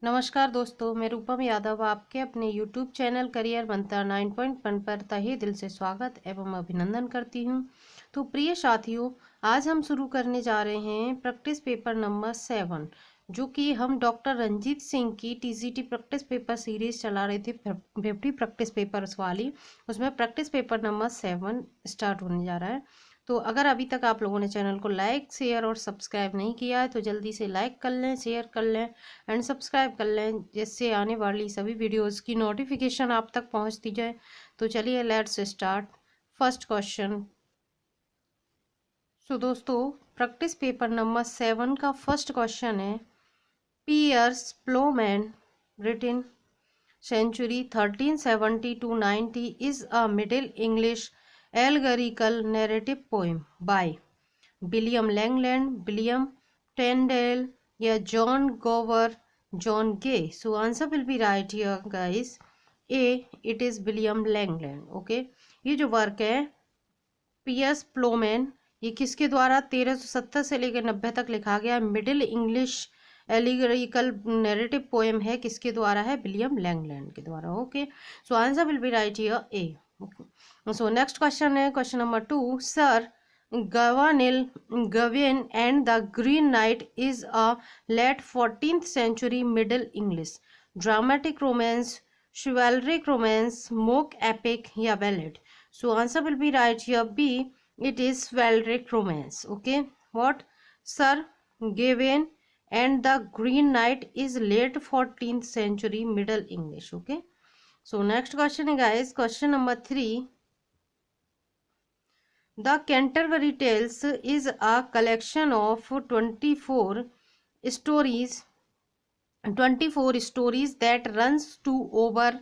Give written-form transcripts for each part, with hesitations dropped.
नमस्कार दोस्तों, मैं रूपम यादव आपके अपने YouTube चैनल करियर मंत्र 9.1 पर तहे दिल से स्वागत एवं अभिनंदन करती हूं। तो प्रिय साथियों, आज हम शुरू करने जा रहे हैं प्रैक्टिस पेपर नंबर 7, जो कि हम डॉक्टर रंजीत सिंह की TCT प्रैक्टिस पेपर सीरीज चला रहे थे 50 प्रैक्टिस पेपर्स वाली। उसमें प्रैक्टिस पेपर नंबर 7 स्टार्ट होने जा रहा है। तो अगर अभी तक आप लोगों ने चैनल को लाइक, शेयर और सब्सक्राइब नहीं किया है तो जल्दी से लाइक कर लें, शेयर कर लें एंड सब्सक्राइब कर लें, जिससे आने वाली सभी वीडियोस की नोटिफिकेशन आप तक पहुंचती जाए। तो चलिए let's start first question. So दोस्तों, प्रैक्टिस पेपर नंबर 7 का फर्स्ट क्वेश्चन है, Piers Plowman written century 1370 to 90 is a Middle English allegorical narrative poem by William Langland, William Tyndale या John Gower, John Gay. So answer will be right here guys, A, it is William Langland. Okay, ये जो work है Piers Plowman, ये किसके द्वारा 1370 से लेकर 90 तक लिखा गया Middle English allegorical narrative poem है, किसके द्वारा है? विलियम लैंगलैंड के द्वारा। Okay, so answer will be right here A. So next question है question number 2, sir Gawainil Gawain and the Green Knight is a late 14th century Middle English dramatic romance, chivalric romance, mock epic या ballad. So answer will be right here B. It is chivalric romance. Okay. What? Sir Gawain and the Green Knight is late 14th century Middle English. Okay. So next question guys, question number 3. The Canterbury Tales is a collection of 24 stories that runs to over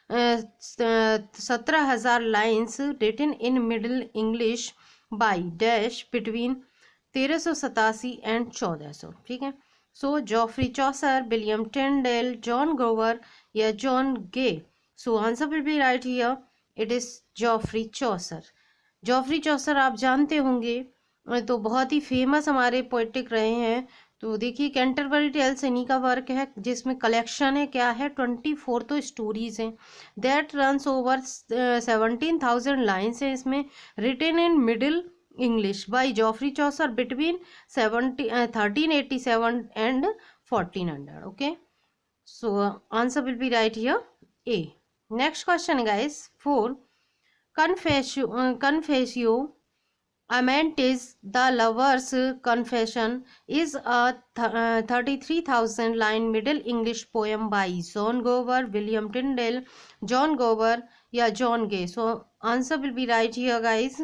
17,000 lines, written in Middle English by dash between 1387 and 1400। ठीक है, so Geoffrey Chaucer, William Tyndale, John Gower या John Gay. So answer will be right here, it is Geoffrey Chaucer. Geoffrey Chaucer आप जानते होंगे, तो बहुत ही famous हमारे poetic रहे हैं। तो देखिए, कैंटरबरी टेल्स इन्हीं का वर्क है, जिसमें कलेक्शन है, क्या है, 24 तो स्टोरीज हैं, दैट रन्स ओवर 17,000 लाइन्स है इसमें, written in Middle English by Geoffrey Chaucer between 1387 and 1400। Okay, so answer will be right here A. Next question guys 4, Confessio Amantis, the Lover's Confession, is a 33,000 line Middle English poem by John Gower, William Tyndale, John Gower या John Gay. So answer will be right here guys,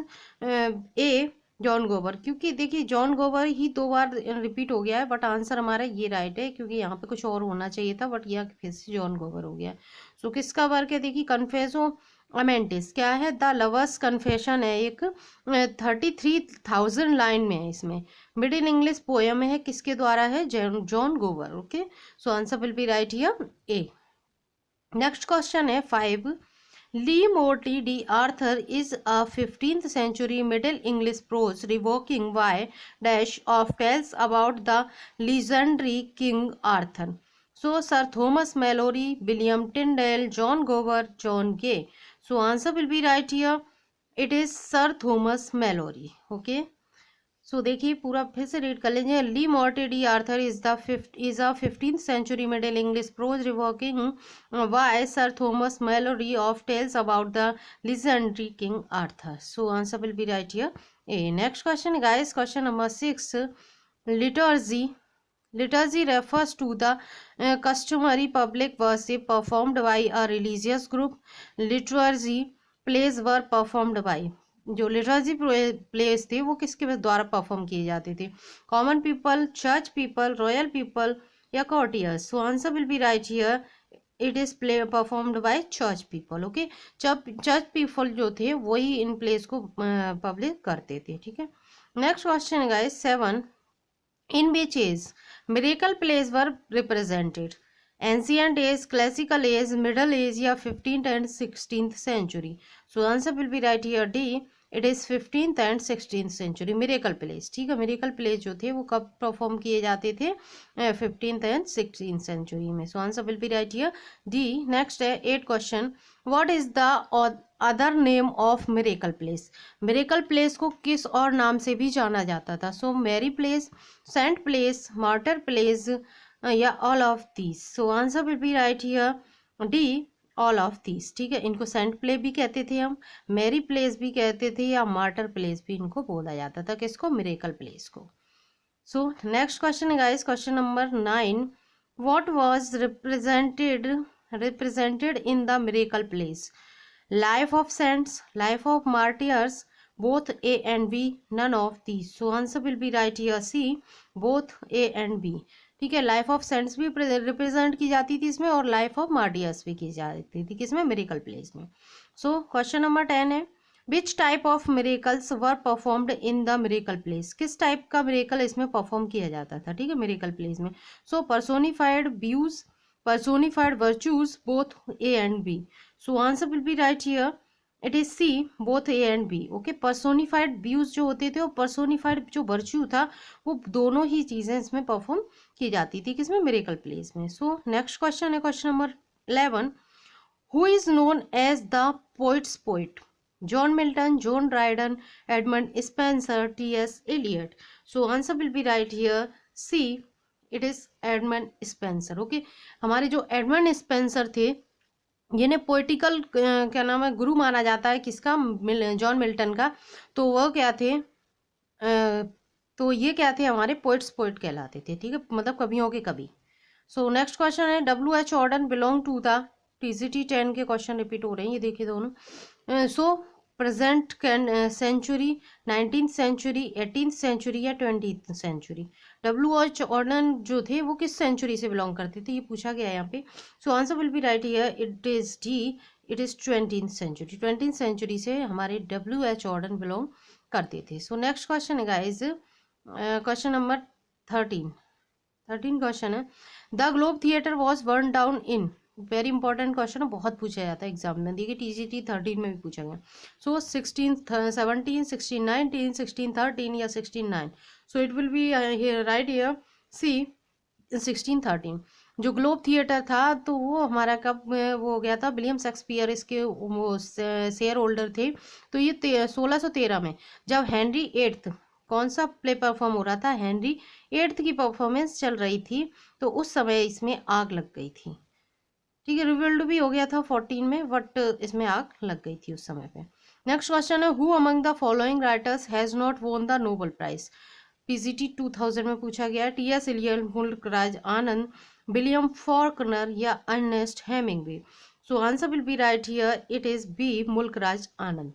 A, John गोवर। क्योंकि देखिए John गोवर ही 2 बार repeat हो गया है, but answer हमारा ये राइट है, क्योंकि यहाँ पे कुछ और होना चाहिए था, बट यहाँ फिर से जॉन गोवर हो गया। सो किसका वर्क है? देखिए, कन्फेसो अमेंटिस क्या है? द लवर्स कन्फेशन है, एक 33,000 लाइन में है, इसमें मिडिल इंग्लिश पोएम है, किसके द्वारा है? जॉन गोवर। Okay, so answer will be right here A. Next question है 5, Lee Morty D. Arthur is a 15th century Middle English prose revoking by dash of tales about the legendary King Arthur. So Sir Thomas Malory, William Tyndale, John Gower, John Gay. So answer will be right here. It is Sir Thomas Malory. Okay. सो देखिए, पूरा फिर से read कर लीजिए। Le Morte d'Arthur is a 15th century Middle English prose reworking by Sir Thomas Malory of tales about the legendary King Arthur. So answer will be right here A. Next question guys, question number 6, liturgy refers to the customary public worship performed by a religious group. Liturgy plays were performed by, जो literacy plays थे वो किसके द्वारा perform किए जाते थे? Common people, church people, royal people या courtiers. So answer will be right here, it is play performed by church people. Okay, church people जो थे वही इन प्लेस को पब्लिक करते थे। ठीक है, next question guys 7, in which age miracle plays were represented? Ancient age, classical age, middle age या 15th and 16th century। So answer will be right here D, it is 15th and 16th सेंचुरी। Miracle plays, ठीक है, miracle place जो थे वो कब perform किए जाते थे? 15th एंड 16th सेंचुरी में। So answer will be right here D. Next है 8 question, what is the other name of miracle plays? Miracle plays को किस और नाम से भी जाना जाता था? So Mary plays, saint plays, martyr plays, या all of these. So answer will be right here D, all of these, ठीक है। इनको सेंट प्ले भी कहते थे हम, मैरी प्लेस भी कहते थे, या मार्टर प्लेस भी इनको बोला जाता था, किसको? मिरेकल प्लेस को। सो नेक्स्ट क्वेश्चन है guys, question number 9, what was represented in the miracle plays? Life of saints, life of martyrs, both A and B, none of these. So answer will be right here C, both A and B, ठीक है। Life of saints भी represent की जाती थी इसमें, और life of martyrs भी की जाती थी, किसमें? मिरेकल प्लेस में। सो क्वेश्चन नंबर 10 है, which type of miracles were performed in the miracle plays? किस टाइप का मिरेकल इसमें परफॉर्म किया जाता था, ठीक है, मिरेकल प्लेस में? सो पर्सोनिफाइड व्यूज, personified virtues, both A and B. So answer will be right here. It is C, both A and B. Okay, personified views जो होते थे और personified जो virtue था वो दोनों ही चीजें इसमें परफॉर्म की जाती थी, किसमें? मिरेकल प्लेस में। सो नेक्स्ट क्वेश्चन है question number 11, who is known as the poet's poet? John Milton, John Dryden, Edmund Spenser, T S. Eliot. So answer will be right here C, it is Edmund Spenser. Okay, हमारे जो Edmund Spenser थे जिन्हें poetical क्या नाम है, गुरु माना जाता है, किसका? जॉन मिल्टन का। तो वह क्या थे? तो ये क्या थे? हमारे पोइट्स पोइट कहलाते थे, ठीक है, मतलब कवियों के कवि। सो नेक्स्ट क्वेश्चन है, W.H. Auden belong to the, TGT 10 के क्वेश्चन रिपीट हो रहे हैं, ये देखिए दोनों। So present century, 19th century, 18th century, या 20th सेंचुरी? W.H. ऑर्डन जो थे वो किस सेंचुरी से बिलोंग करते थे, ये पूछा गया है यहाँ पे। So answer will be right here, it is D, it is 20th century. 20th century से हमारे W.H. ऑर्डन बिलोंग करते थे। सो नेक्स्ट क्वेश्चन है गाइज, क्वेश्चन नंबर 13 क्वेश्चन है, the Globe theatre was burn down in? Very important question है, बहुत पूछा जाता है एग्जाम में, देखिए TGT 13 में भी पूछा गया। सो 16, 17, 16, 19, 16, 13 या 16, 9? So it will be right here C, 16, 13। जो ग्लोब थिएटर था तो वो हमारा कब वो हो गया था? विलियम शेक्सपियर इसके वो शेयर होल्डर थे। तो ये 1613 में, जब हेनरी एट्थ, कौन सा प्ले परफॉर्म हो रहा था? हेनरी एट्थ की परफॉर्मेंस चल रही थी, तो उस समय इसमें आग लग गई थी, ठीक है। रिविल्ड भी हो गया था 14 में, बट इसमें आग लग गई थी उस समय पे। नेक्स्ट क्वेश्चन है, who among the following writers has not won the Nobel prize? PGT 2000 में पूछा गया है, T.S. Eliot, Mulk Raj Anand, William Faulkner, या Ernest Hemingway? So answer will be right here, it is B, Mulk Raj Anand,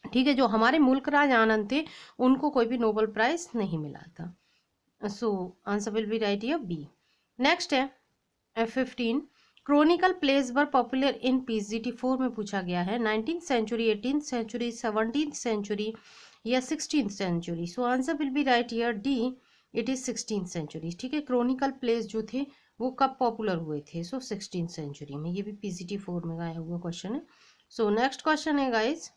ठीक है। जो हमारे मुल्कराज आनंद थे उनको कोई भी नोबेल प्राइज नहीं मिला था। So answer will be right here B. Next है 15, chronicle plays were popular in PGT 4 में पूछा गया है, 19th century, 18th century, 17th century, या 16th century? So answer will be right here D, it is 16th century, ठीक है। Chronicle place जो थे वो कब पॉपुलर हुए थे? सो 16th सेंचुरी में। ये भी PGT 4 में आया हुआ क्वेश्चन है। सो नेक्स्ट क्वेश्चन है गाइज,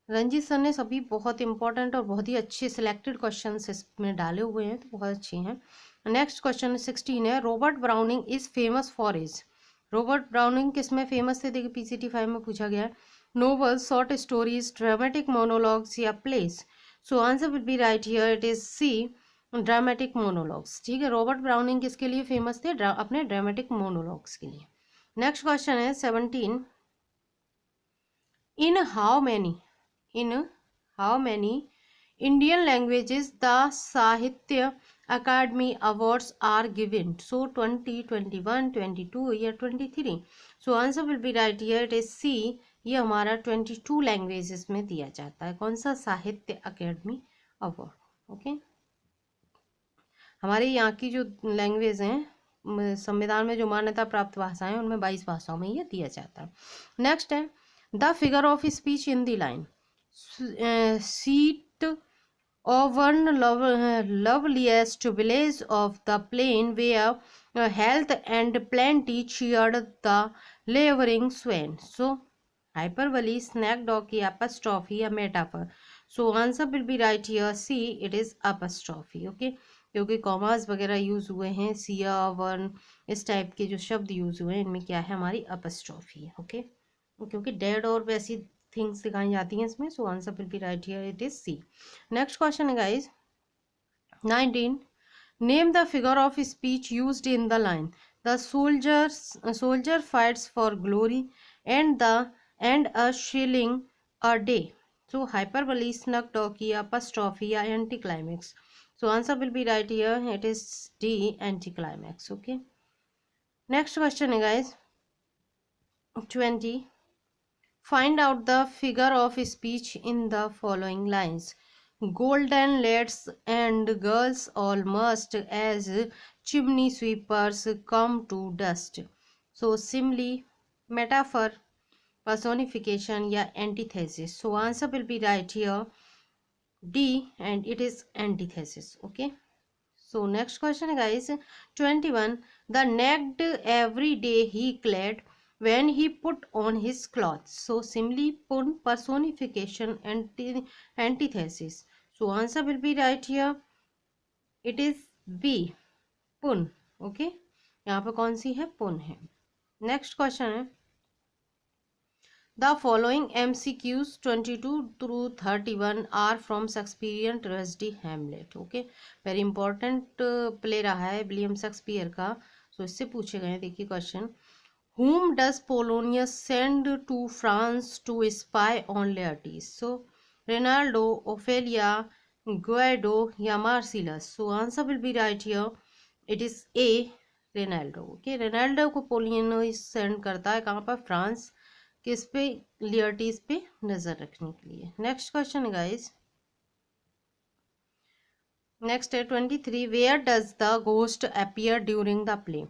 रंजीत सर ने सभी बहुत इंपॉर्टेंट और बहुत ही अच्छे सिलेक्टेड क्वेश्चन इसमें डाले हुए हैं, तो बहुत अच्छे हैं। नेक्स्ट क्वेश्चन 16 है, Robert browning is famous for is? Robert browning किस में फेमस थे? देखिए PGT 5 में पूछा गया है, novels, short stories, dramatic monologues, या plays? So answer will be right here, it is C, dramatic monologues, ठीक है। रॉबर्ट ब्राउनिंग किसके लिए फेमस थे? अपने ड्रामेटिक मोनोलॉग्स के लिए। नेक्स्ट क्वेश्चन है 17, in how many Indian languages the Sahitya Academy Awards are given? So 20, 21, 22 या 23? So answer will be right here, it is C, ये हमारा 22 लैंग्वेजेस में दिया जाता है। कौन सा? साहित्य अकेडमी अवार्ड। ओके, हमारे यहाँ की जो लैंग्वेज हैं, संविधान में जो मान्यता प्राप्त भाषाएं, उनमें 22 भाषाओं में ये दिया जाता है। नेक्स्ट है, the figure of speech in the line, seat of one loveliest village of the plain where health and plenty cheered the laboring swain. So hyperbole, snack donkey, apostrophe या metaphor. So answer will be right here C, it is apostrophe. Okay, क्योंकि commas वगैरह use हुए हैं, Siya one इस type के जो शब्द use हुए हैं इनमें क्या है, हमारी अपस्ट्रॉफी है. ओके, क्योंकि डेड और वैसी थिंग्स दिखाई जाती हैं इसमें. So answer will be right here, it is C. Next question है guys 19. Name the figure of speech used in the line. The soldier fights for glory and a shilling a day. So hyperbole, snug talkie, apostrophe, या anticlimax. So answer will be right here. It is D, anticlimax. Okay. Next question, guys. 20. Find out the figure of speech in the following lines. Golden lads and girls all must as chimney sweepers come to dust. So simile, metaphor, personification या antithesis. So answer will be right here D, and it is antithesis. Okay. So next question guys 21. The naked every day he clad when he put on his clothes. So simile, pun, personification, antithesis. So answer will be right here, it is B, pun. Okay, यहाँ पे कौन सी है, पुन है. Next question है The following MCQs 22 through 31 are from Shakespearean tragedy Hamlet. Okay, very important play रहा है William Shakespeare का. सो इससे पूछे गए हैं. देखिए question, Whom does Polonius send to France to spy on Laertes? So Rinaldo, Ophelia, Guido या Marcellus. So answer will be right here, it is A, Rinaldo. Okay, Rinaldo को पोलियनस सेंड करता है कहाँ पर, फ्रांस. किस पे, लियर्टीज पे नजर रखने के लिए. नेक्स्ट क्वेश्चन गाइस, नेक्स्ट है 23. Where does the ghost appear during the play?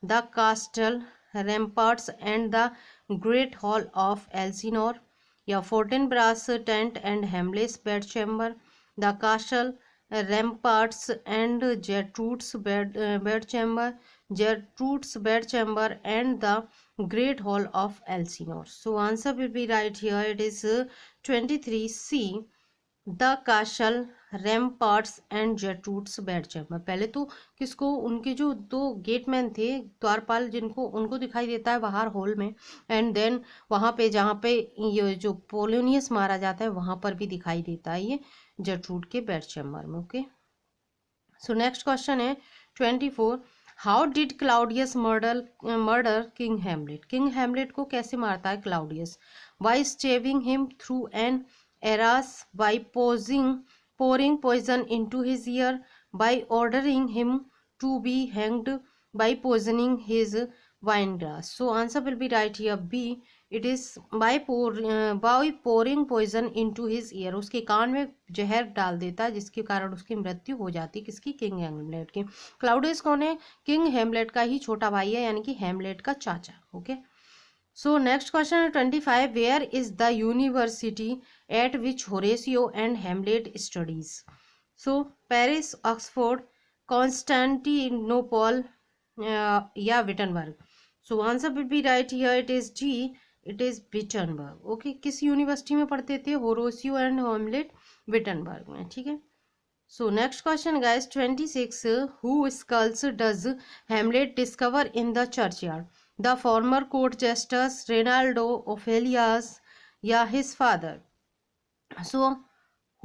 The castle, ramparts and the great hall of Elsinore, या Fortinbras tent and Hamlet's bed chamber, the castle, ramparts and Gertrude's bed chamber, Gertrude's bedchamber and the Great Hall of Elsinore. So answer will be right here. It is 23C, the castle, ramparts and Gertrude's bedchamber. पहले तो किसको, उनके जो दो gateman थे, द्वारपाल, जिनको उनको दिखाई देता है बाहर हॉल में, एंड देन वहाँ पे जहाँ पे ये जो पोलोनियस मारा जाता है वहाँ पर भी दिखाई देता है ये जर्ट्रूड के बेडचैम्बर में. ओके, सो नेक्स्ट क्वेश्चन है 24. How did Claudius murder King Hamlet? King Hamlet को कैसे मारता है Claudius? By stabbing him through an arras, by pouring poison into his ear, by ordering him to be hanged, by poisoning his wine glass. So answer will be right here B, it is by pouring poison into his ear. उसके कान में जहर डाल देता है जिसके कारण उसकी मृत्यु हो जाती है. किसकी? किंग हेमलेट की. क्लाउडियस कौन है? किंग हेमलेट का ही छोटा भाई है, यानी कि हेमलेट का चाचा. ओके, सो नेक्स्ट क्वेश्चन है 25. Where is the university at which Horatio and Hamlet studies? So Paris, Oxford, Constantinople या Wittenberg. So answer will be right here, it is G, it is Wittenberg. Okay, किस university में पढ़ते थे? होरेसियो and Hamlet, Wittenberg में. ठीक है, so next question guys 26. Who skulls does Hamlet discover in the churchyard? The former court jesters, Reynaldo, Ophelia's या his father. So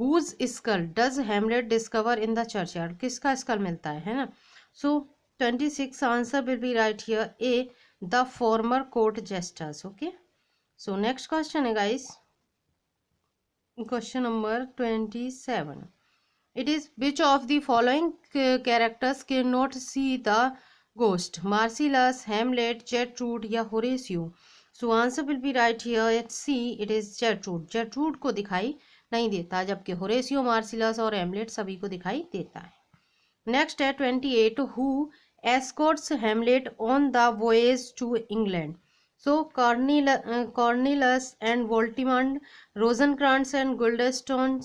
whose skull does Hamlet discover in the churchyard? किसका skull मिलता है ना? So 26 answer will be right here A, the former court jesters. Okay, so next question है guys question number 27. It is which of the following characters cannot see the ghost? Marcellus, Hamlet, Gertrude या Horatio. So answer will be right here at C, it is Gertrude. Gertrude को दिखाई नहीं देता, जबकि Horatio, Marcellus और Hamlet सभी को दिखाई देता है. Next है 28. Who escorts Hamlet on the voyage to England? So Cornelius and Voltimand, Rosencrantz and Guildenstern,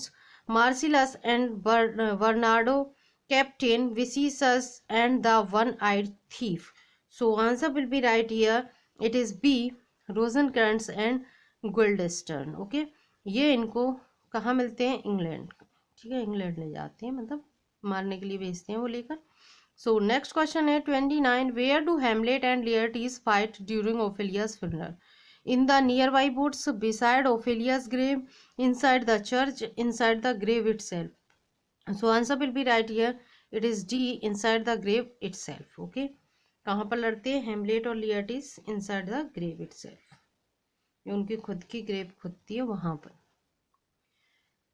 Marcellus and Bernardo, Captain Vicissus and the one-eyed thief. So answer will be right here, it is B, Rosencrantz and Guildenstern. Okay, ये इनको कहाँ मिलते हैं? England. ठीक है, England ले जाते हैं, मतलब मारने के लिए भेजते हैं वो लेकर। सो नेक्स्ट क्वेश्चन है 29, where do Hamlet and Laertes fight during Ophelia's funeral? In the nearby woods, beside Ophelia's grave, inside the church, inside the grave itself. So answer will be right here. It is D, inside the grave itself. Okay, कहाँ पर लड़ते हैं हेमलेट और Laertes? inside the grave itself, ये उनकी खुद की grave खुदती है वहां पर।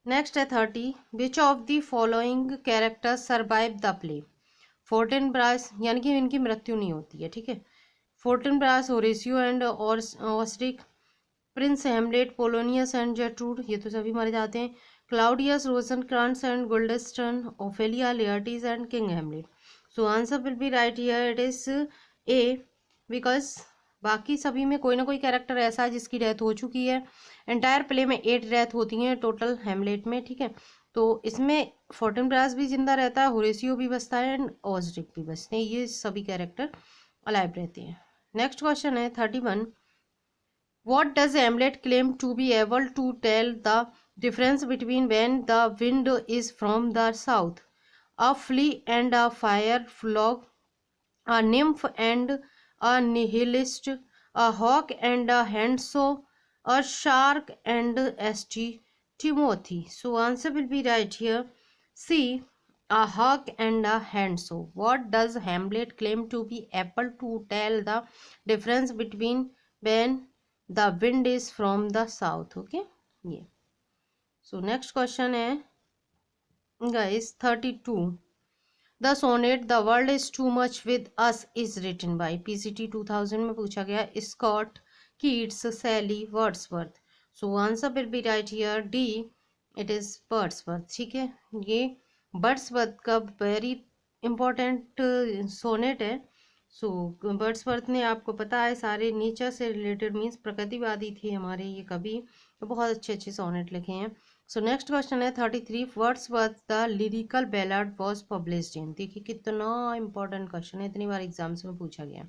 नेक्स्ट है 30, which of the following characters survive the play? Fortinbras, यानी कि इनकी मृत्यु नहीं होती है। ठीक है, Fortinbras, Horatio and Osric, Prince Hamlet, Polonius and Gertrude, ये तो सभी मर जाते हैं। Claudius, Rosencrantz and Guildenstern, Ophelia, Laertes and King Hamlet. So answer will be right here, it is A, because बाकी सभी में कोई ना कोई कैरेक्टर ऐसा है जिसकी डेथ हो चुकी है। एंटायर प्ले में 8 डेथ होती हैं टोटल हेमलेट में। ठीक है, तो इसमें फोर्टिन ब्रास भी जिंदा रहता है, होरेसियो भी बचता है एंड ऑस्ट्रिक भी बचते हैं, ये सभी कैरेक्टर अलाइव रहते हैं। नेक्स्ट क्वेश्चन है 31, what does Hamlet claim to be able to tell the difference between when the wind is from the south? A flea and a fire frog, a nymph and a nihilist, a hawk and a handsaw, a shark and St. Timothy. So answer will be right here. C, a hawk and a handsaw. What does Hamlet claim to be able to tell the difference between when the wind is from the south? Okay, yeah. So next question है guys 32, the sonnet the world is too much with us is written by, PCT 2000 में पूछा गया, Scott, Keats, Shelley, Wordsworth. So answer will be right here D, it is Wordsworth. ठीक है, ये Wordsworth का very important sonnet है। सो Wordsworth ने, आपको पता है, सारे नेचर से रिलेटेड मीन्स प्रकृतिवादी थे हमारे ये कवि, तो बहुत अच्छे अच्छे सोनेट लिखे हैं। सो नेक्स्ट क्वेश्चन है 33, Wordsworth the lyrical ballad was published in? देखिए कितना इंपॉर्टेंट क्वेश्चन है, इतनी बार एग्जाम्स में पूछा गया।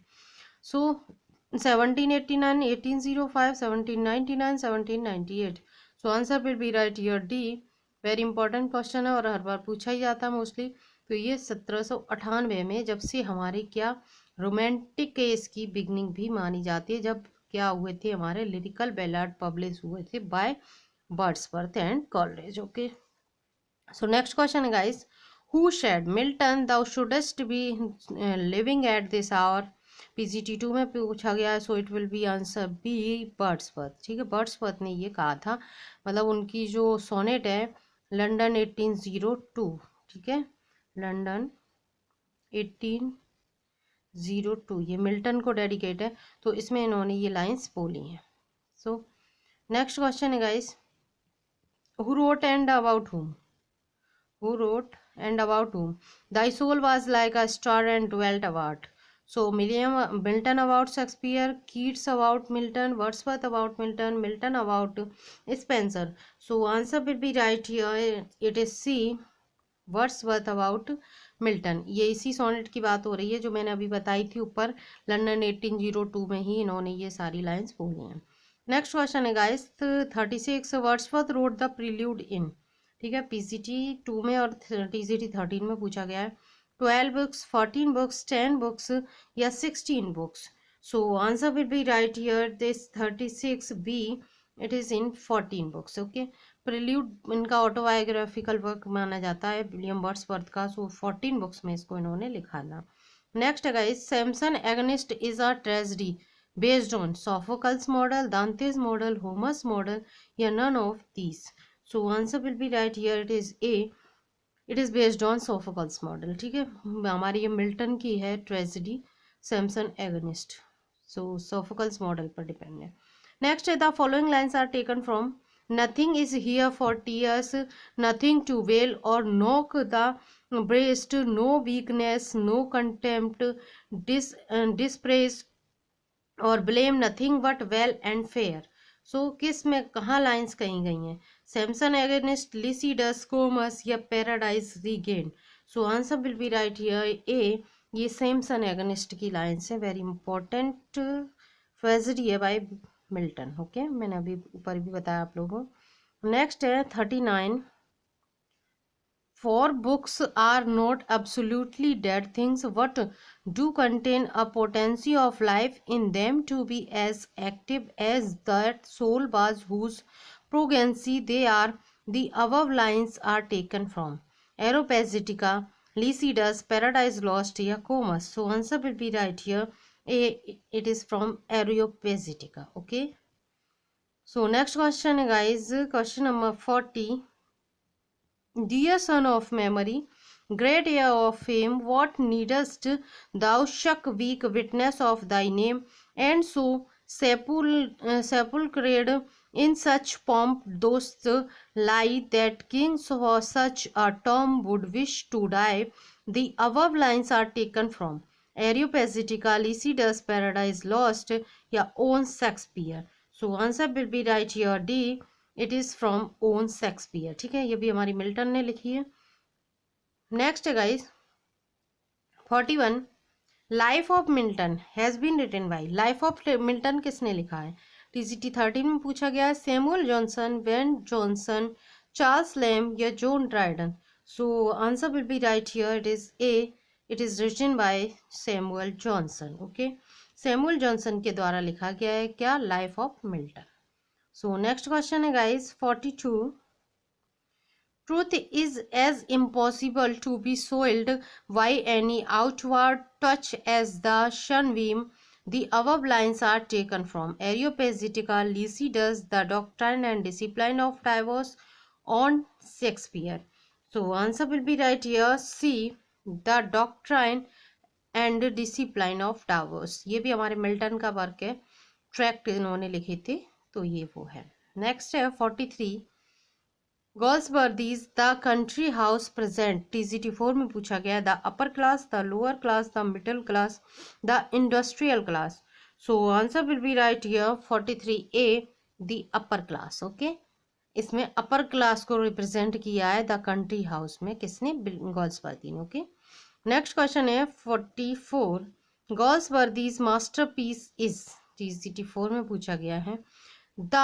सो 1789, 1805, 1799, 1798। सो answer will be right here D, very important question है और हर बार पूछा ही जाता है मोस्टली। तो ये 1798 में, जब से हमारे क्या रोमांटिक केस की बिगनिंग भी मानी जाती है, जब क्या हुए थे हमारे लिरिकल बैलाड पब्लिश हुए थे by Wordsworth and Coleridge. Okay, so next question है guys, who said Milton thou shouldest be living at this hour? PGT 2 में पूछा गया है, so it will be answer B, Wordsworth. ठीक है, वर्ड्सवर्थ ने ये कहा था, मतलब उनकी जो सोनेट है लंदन 1802, ठीक है, लंदन 1802, ये मिल्टन को डेडिकेट है, तो इसमें इन्होंने ये लाइंस बोली हैं। सो नेक्स्ट क्वेश्चन है guys, who wrote and about whom? Who wrote and about whom? Thy soul was like a star and dwelt apart. So Milton about Shakespeare, Keats about Milton, Wordsworth about Milton, Milton about Spenser. So answer will be right here. It is C, Wordsworth about Milton. ये इसी sonnet की बात हो रही है जो मैंने अभी बताई थी ऊपर, लंदन 1802 में ही इन्होंने ये सारी लाइंस बोली हैं। नेक्स्ट क्वेश्चन है गाइस 36, Wordsworth wrote the Prelude in? ठीक है, पीसीटी 2 में और टीसीटी 13 में पूछा गया है। 12 बुक्स, 14 बुक्स, 10 बुक्स या 16 books? So answer will be right here, this 36 B, it is in 14 books. Okay, prelude इनका ऑटोबायोग्राफिकल वर्क माना जाता है विलियम वर्ड्सवर्थ का, सो 14 बुक्स में इसको इन्होंने लिखा था। नेक्स्ट है guys, Samson Agonistes is a tragedy based on Sophocles model, Dante's model, Homer's model या none of these? So answer will be right here, it is a, it is based on Sophocles model. ठीक है, हमारी ये Milton की है tragedy Samson Agonistes, so Sophocles model पर depend है। Next है the following lines are taken from Nothing is here for tears, nothing to wail or knock the breast, no weakness, no contempt, dispraise or blame, nothing but well and fair. So किस में कहाँ lines कही गई हैं? Samson Agonistes, Lycidas, Comus या Paradise Regained? So answer will be right here a, ये Samson एगेनिस्ट की lines है, वेरी इंपॉर्टेंट ट्रेजेडी है भाई, मिल्टन। ओके, मैंने अभी ऊपर भी बताया आप लोगों को। नेक्स्ट है 39, for books are not absolutely dead things but do contain a potency of life in them to be as active as that soul was whose progeny they are. The above lines are taken from Aeropagitica, Lycidas, Paradise Lost, या Comus. So answer will be right here. A, it is from Areopagitica. Okay. So next question, guys. Question number 40. Dear son of memory, great heir of fame, what needest thou shock weak witness of thy name, and so sepulchred in such pomp dost lie that kings for such a tomb would wish to die. The above lines are taken from Areopagitica, Lycidas, Paradise Lost, या own Shakespeare. So answer will be right here D. It is from own Shakespeare. ठीक है, ये भी हमारी Milton ने लिखी है। Next है guys 41, life of Milton has been written by. Life of Milton किसने लिखा है? टीजीटी 13 में पूछा गया है। Samuel Johnson, Ben Jonson, Charles Lamb या John Dryden. So answer will be right here, it is a, it is written by Samuel Johnson. Okay, Samuel Johnson के द्वारा लिखा गया है क्या? Life of Milton. So next question है guys 42. Truth is as impossible to be soiled by any outward touch as the sunbeam. The above lines are taken from Areopagitica, Lycidas, The Doctrine and Discipline of Divorce, on Shakespeare. So answer will be right here C, The Doctrine and Discipline of Divorce. ये भी हमारे Milton का work है, tract इन्होंने लिखे थे, तो ये वो है। नेक्स्ट है 43, Galsworthy's the country house present. TGT 4 में पूछा गया the upper class, the lower class, the middle class, the industrial class. So answer will be right here 43 a, the upper class. Okay, इसमें अपर क्लास को represent किया है the country house में, किसने? Galsworthy ने। ओके, नेक्स्ट क्वेश्चन है 44, गर्ल्सवर्दीज masterpiece is. TGT 4 में पूछा गया है the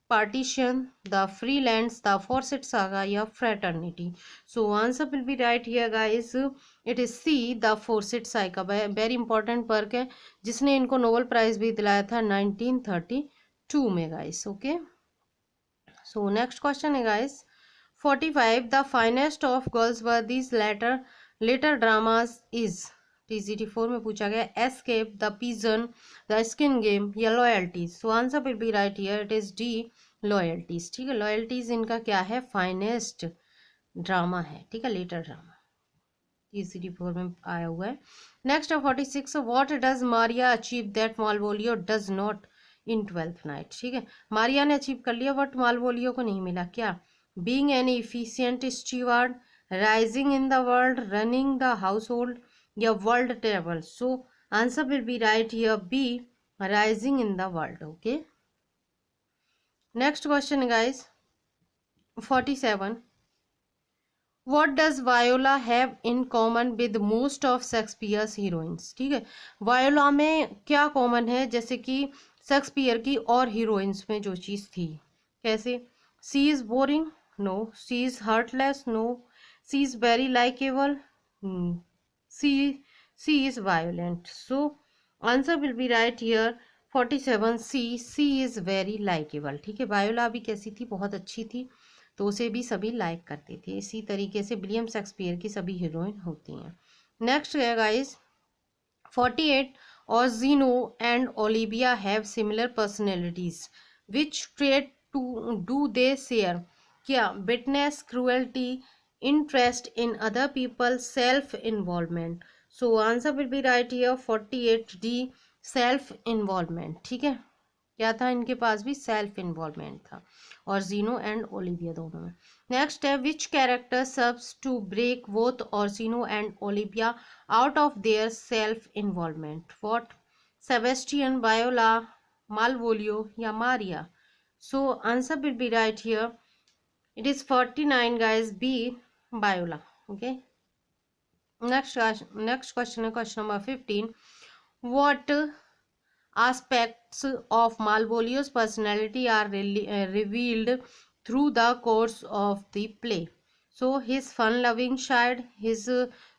partition, the Freelands, the Forsyte Saga या fraternity. So answer will be right here guys, it is C, the Forsyte Saga. Very important work है जिसने इनको नोबेल प्राइज भी दिलाया था 1932 में guys. Okay, so next question है guys 45, the finest of Galsworthy's later dramas is. TGT 4 में पूछा गया Escape, the Pigeon, the Skin Game या Loyalties. So answer will be right here, it is D, Loyalties. ठीक है, loyalties इनका क्या है? फाइनेस्ट ड्रामा है। ठीक है, लेटर ड्रामा टीजीटी 4 में आया हुआ है। नेक्स्ट है 46, what does Maria achieve that Malvolio does not in 12th Night. ठीक है, मारिया ने अचीव कर लिया बट मालवोलियो को नहीं मिला। क्या? Being an efficient steward, rising in the world, running the household या world table. So answer will be right here B, rising in the world. Okay, next question guys 47, what does Viola have in common with most of Shakespeare's heroines. ठीक है, voila में क्या common है जैसे कि Shakespeare की और heroines में जो चीज थी? कैसे? She is boring, no. She is heartless, no. She is very likeable, she is violent. So answer will be right here 47 she is very likeable. ठीक है, वायोला भी कैसी थी? बहुत अच्छी थी, तो उसे भी सभी लाइक करते थे। इसी तरीके से विलियम शेक्सपियर की सभी हीरोइन होती हैं। नेक्स्ट है guys 48, Orsino and Olivia have similar personalities, which trait to do they share? क्या? Wittiness, cruelty, interest in other people, self involvement. So answer will be right here 48 D, self involvement. ठीक है, क्या था इनके पास भी? Self involvement था, और जीनो and Olivia दोनों में। नेक्स्ट है which character serves to break both Orsino and Olivia out of their self involvement? What? Sebastian, Viola, Malvolio या Maria. So answer will be right here, it is 49 guys, B, Viola. Okay, next question है question number 15, what aspects of Malvolio's personality are revealed through the course of the play. So, his fun loving side, his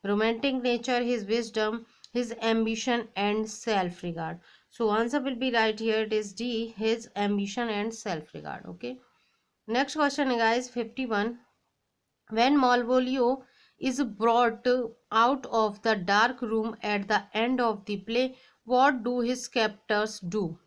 romantic nature, his wisdom, his ambition, and self regard. So, answer will be right here. It is D, his ambition and self regard. Okay. Next question, guys, 51. When Malvolio is brought out of the dark room at the end of the play, what do his captors do?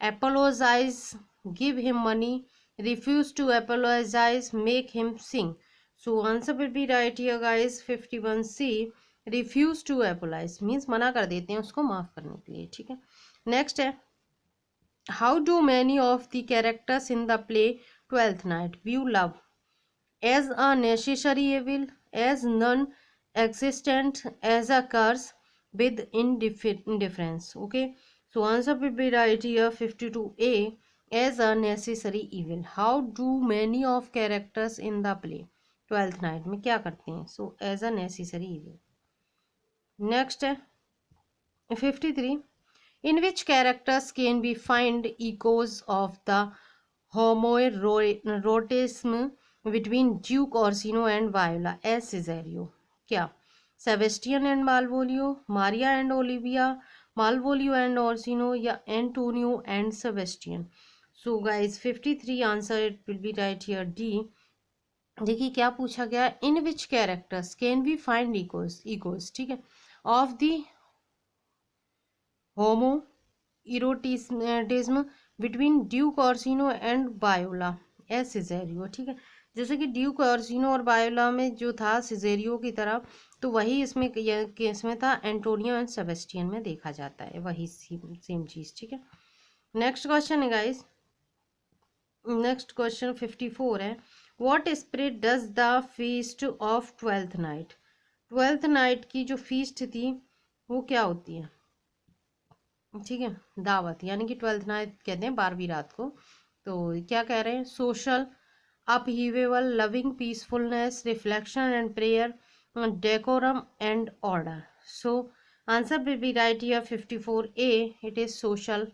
Apologize, give him money, refuse to apologize, make him sing. So answer will be right here, guys. 51C, refuse to apologize means मना कर देते हैं उसको माफ करने के लिए. ठीक है. नेक्स्ट है, how do many of the characters in the play Twelfth Night view love? As a necessary evil, as non-existent, as a curse with indifference. Okay, so answer will be right here. 52A, as a necessary evil. How do many of characters in the play Twelfth Night में क्या करते हैं? So as a necessary evil. Next है 53. In which characters can we find echoes of the homoerotism between Duke Orsino and Viola as Cesario? क्या? Sebastian and Malvolio, Maria and Olivia, Malvolio and Orsino, या Antonio and Sebastian? So guys, 53 answer it will be right here, D. देखिए क्या पूछा गया, in which characters can we find echoes. ठीक है, of the homo eroticism between Duke Orsino and Viola as Cesario. ठीक है, जैसे कि ड्यूक ऑर्सिनो और बायोला में जो था सिजेरियो की तरह, तो वही इसमें केस में था एंटोनियो एंड सेबेस्टियन में देखा जाता है, वही सेम चीज. ठीक है. नेक्स्ट क्वेश्चन है गाइस, नेक्स्ट क्वेश्चन 54 है, what spirit does the feast of Twelfth night? Twelfth night की जो फीस्ट थी वो क्या होती है? ठीक है, दावत, यानी कि ट्वेल्थ नाइट कहते हैं 12वीं रात को. तो क्या कह रहे हैं? Social upheaval, loving peacefulness, reflection and prayer, decorum and order. So answer will be right here 54A, it is social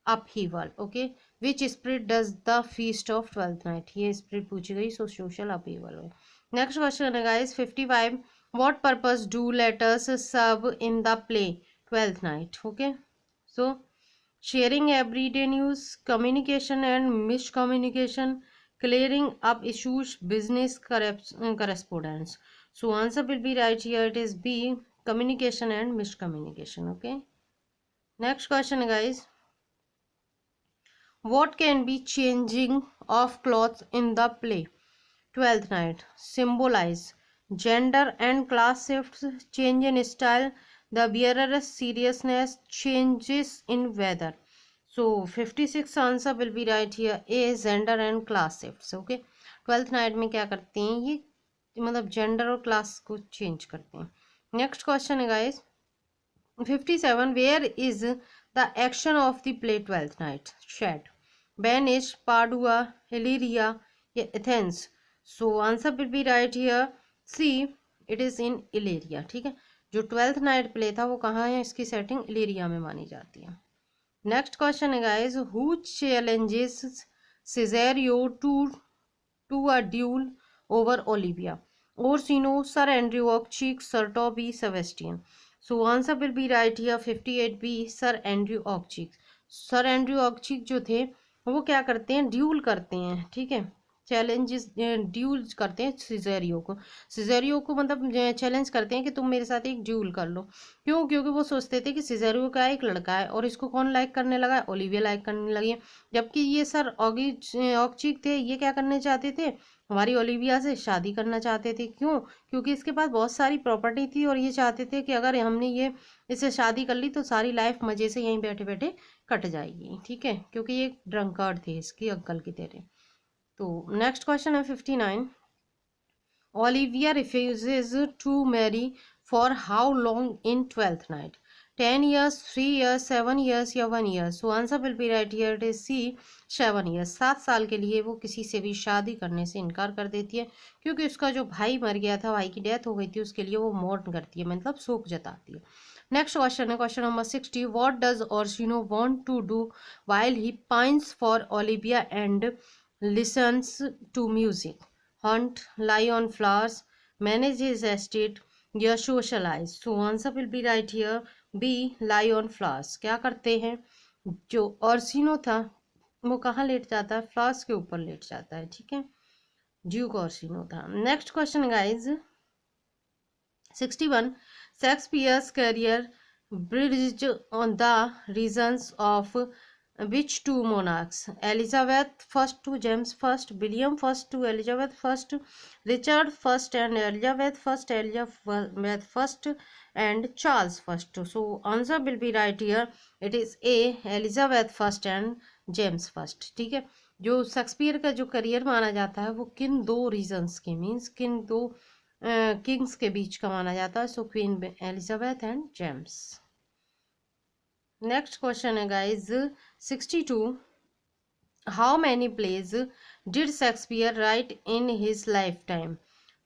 upheaval. Okay, which spirit does the feast of Twelfth Night? ये स्पिरिट पूछी गई, so social upheaval. Next question है guys 55, what purpose do letters serve in the play Twelfth Night? Okay, so sharing everyday news, communication and miscommunication, clearing up issues, business correspondence. So answer will be right here, it is B, communication and miscommunication. Okay, next question guys, what can be changing of clothes in the play Twelfth Night symbolize? Gender and class shifts, change in style, the wearer's seriousness, changes in weather. So 56 answer will be right here, A, gender and class shifts. Okay, twelfth night में क्या करते हैं ये, मतलब gender और class को change करते हैं. नेक्स्ट क्वेश्चन है guys 57, where is the action of the play Twelfth Night set? Venice, Padua, Illyria या Athens? So answer will be right here, C, it is in Illyria. ठीक है, जो twelfth night play था वो कहाँ है, इसकी सेटिंग इलेरिया में मानी जाती है. नेक्स्ट क्वेश्चन है guys, who challenges Cesario to a duel over Olivia? Orsino, Sir Andrew Aguecheek, Sir Toby, Sebastian? So answer will be right here 58B, Sir Andrew Aguecheek. Sir Andrew Aguecheek जो थे वो क्या करते हैं, dual करते हैं. ठीक है, चैलेंजेस ड्यूल करते हैं सिजेरियो को मतलब चैलेंज करते हैं कि तुम मेरे साथ एक ड्यूल कर लो. क्यों? क्योंकि वो सोचते थे कि सिजेरियो का एक लड़का है और इसको कौन लाइक करने लगा है, ओलिविया लाइक करने लगी है. जबकि ये सर ऑक्चीक थे, ये क्या करने चाहते थे, हमारी ओलिविया से शादी करना चाहते थे. क्यों? क्योंकि इसके पास बहुत सारी प्रॉपर्टी थी और ये चाहते थे कि अगर हमने ये इससे शादी कर ली तो सारी लाइफ मजे से यहीं बैठे बैठे कट जाएगी. ठीक है, क्योंकि ये ड्रंकर्ड थे इसकी अंकल की तरह. तो नेक्स्ट क्वेश्चन है 59, Olivia refuses to marry for how long in Twelfth Night? 10 years, 3 years, 7 years या 1 year? So answer will be right here. It is C, 7 years. 7 साल के लिए वो किसी से भी शादी करने से इनकार कर देती है, क्योंकि उसका जो भाई मर गया था, भाई की डेथ हो गई थी, उसके लिए वो मौन करती है, मतलब शोक जताती है। नेक्स्ट क्वेश्चन है question number 60. What does Orsino want to do while he pines for Olivia and listens to music? Hunt, lie on flowers, manage his estate या socialize? So answer will be right here B, lie on flowers. क्या करते हैं, जो ओर्सिनो था वो कहाँ late जाता है? फ्लावर्स के ऊपर लेट जाता है, ठीक है, ड्यूक ओर्सिनो था। Next question guys 61. Shakespeare's career bridged on the reigns of which two monarchs? Elizabeth I to James I, William I to Elizabeth I, Richard I and Elizabeth I, Elizabeth I and Charles I. So answer will be right here. It is A, Elizabeth I and James I. ठीक है, जो Shakespeare का जो career माना जाता है वो किन दो रीजन्स के, मीन्स किन दो किंग्स के बीच का माना जाता है? So Queen Elizabeth and James. Next question है guys 62. How many plays did Shakespeare write in his lifetime?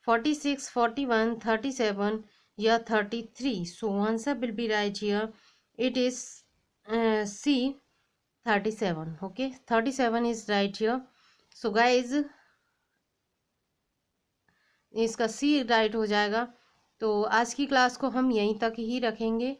46, 41, 37 या 33? So answer will be right here. It is C, 37. Okay, 37 is right here. So guys इसका C right हो जाएगा। तो आज की class को हम यहीं तक ही रखेंगे।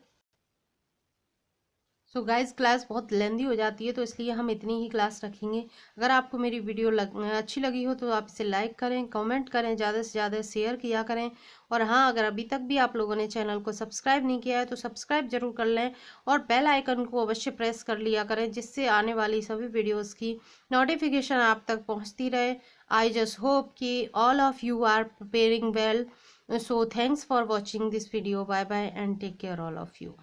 सो गाइज क्लास बहुत लेंदी हो जाती है, तो इसलिए हम इतनी ही क्लास रखेंगे। अगर आपको मेरी वीडियो अच्छी लगी हो तो आप इसे लाइक करें, कमेंट करें, ज़्यादा से ज़्यादा शेयर किया करें। और हाँ, अगर अभी तक भी आप लोगों ने चैनल को सब्सक्राइब नहीं किया है तो सब्सक्राइब जरूर कर लें और बेल आइकन को अवश्य प्रेस कर लिया करें, जिससे आने वाली सभी वीडियोज़ की नोटिफिकेशन आप तक पहुँचती रहे। आई जस्ट होप कि all of you are preparing well. So thanks for watching this video. Bye bye and take care all of you.